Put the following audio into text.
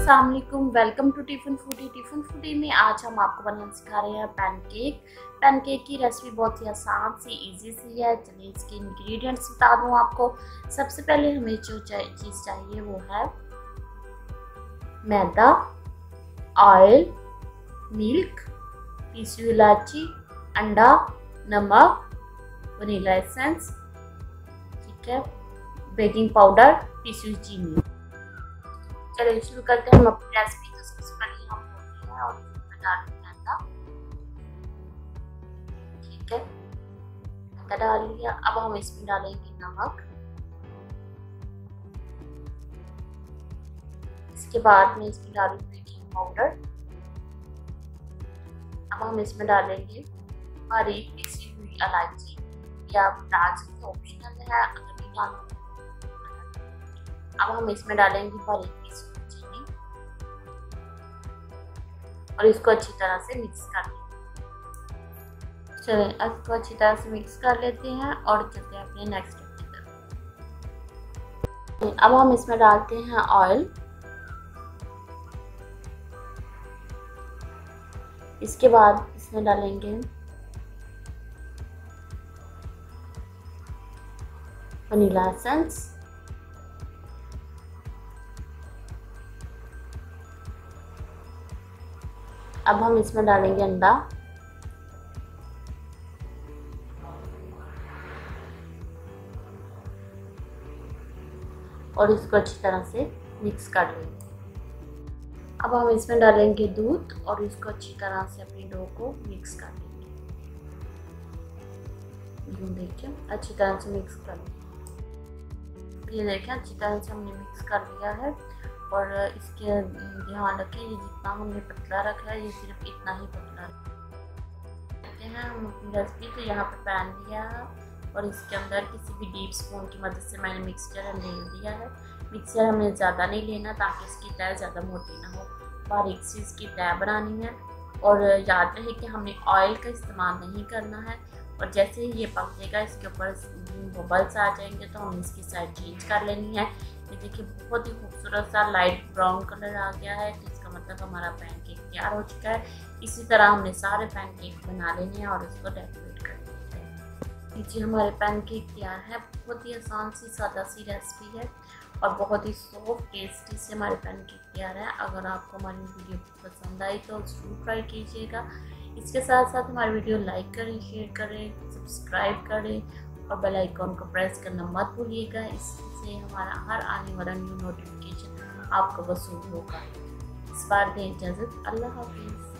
अस्सलाम वालेकुम, welcome to Tiffin Foodie. Tiffin Foodie में आज हम आपको बनाना सिखा रहे हैं पैनकेक। पैनकेक की रेसिपी बहुत ही आसान सी इजी सी है। चलिए इसके इंग्रेडिएंट्स बता दूं आपको। सबसे पहले हमें जो चीज़ चाहिए वो है मैदा, ऑयल, मिल्क, पीसी हुई इलायची, अंडा, नमक, वनीला एसेंस, ठीक है, बेकिंग पाउडर, पीसी हुई चीनी। चलिए शुरू करते हैं हम अपनी रेसिपी। तो सबसे पहले हम होते हैं और इसमें डालते हैं मैदा, ठीक है, मैदा डाल लिया। अब हम इसमें डालेंगे नमक, इसके बाद में इसमें डालेंगे बेकिंग पाउडर। अब हम इसमें डालेंगे बारीक पीसी हुई इलायची, या आप डाल सकते ऑप्शनल है अगर नहीं डालना। अब हम इसमें डालेंगे बारीक पीसी हुई चीनी और इसको अच्छी तरह से मिक्स कर लेंगे। चलिए इसको अच्छी तरह से मिक्स कर लेते हैं और चलते हैं अपने नेक्स्ट स्टेप की तरफ। अब हम इसमें डालते हैं ऑयल, इसके बाद इसमें डालेंगे वनीला एसेंस, अब हम इसमें डालेंगे अंडा, और इसको अच्छी तरह से मिक्स कर लेंगे। अब हम इसमें डालेंगे दूध और इसको अच्छी तरह से अपनी डो को मिक्स कर लेंगे। यूं देखिए अच्छी तरह से मिक्स कर लेंगे। ये देखिए अच्छी तरह से हमने मिक्स कर लिया है। और इसके ध्यान रखें ये जितना हमने पतला रखा है ये सिर्फ इतना ही पतला रखते हैं हम अपनी रेसिपी। तो यहाँ पर पैन लिया है और इसके अंदर किसी भी डीप स्पून की मदद से मैंने मिक्सचर ले लिया है। मिक्सचर हमने ज़्यादा नहीं लेना ताकि इसकी तय ज़्यादा मोटी ना हो, बारीक सी इसकी तय बनानी है। और याद रहे कि हमने ऑयल का इस्तेमाल नहीं करना है। और जैसे ही ये पकेगा इसके ऊपर बबल्स आ जाएंगे तो हम इसकी साइड चेंज कर लेनी है। ये देखिए बहुत ही खूबसूरत सा लाइट ब्राउन कलर आ गया है, तो इसका मतलब हमारा पैनकेक तैयार हो चुका है। इसी तरह हमने सारे पैनकेक बना लेने हैं और इसको डेकोरेट कर लेते हैं। लीजिए हमारे पैनकेक तैयार है। बहुत ही आसान सी सादा सी रेसिपी है और बहुत ही सॉफ्ट टेस्टी से हमारे पैनकेक तैयार है। अगर आपको हमारी वीडियो पसंद आई तो ज़रूर ट्राई कीजिएगा। इसके साथ साथ हमारी वीडियो लाइक करें, शेयर करें, सब्सक्राइब करें और बेल आइकॉन को प्रेस करना मत भूलिएगा। इससे हमारा हर आने वाला न्यू नोटिफिकेशन आपको वसूल होगा। इस बार दें इजाज़त। अल्लाह हाफिज़।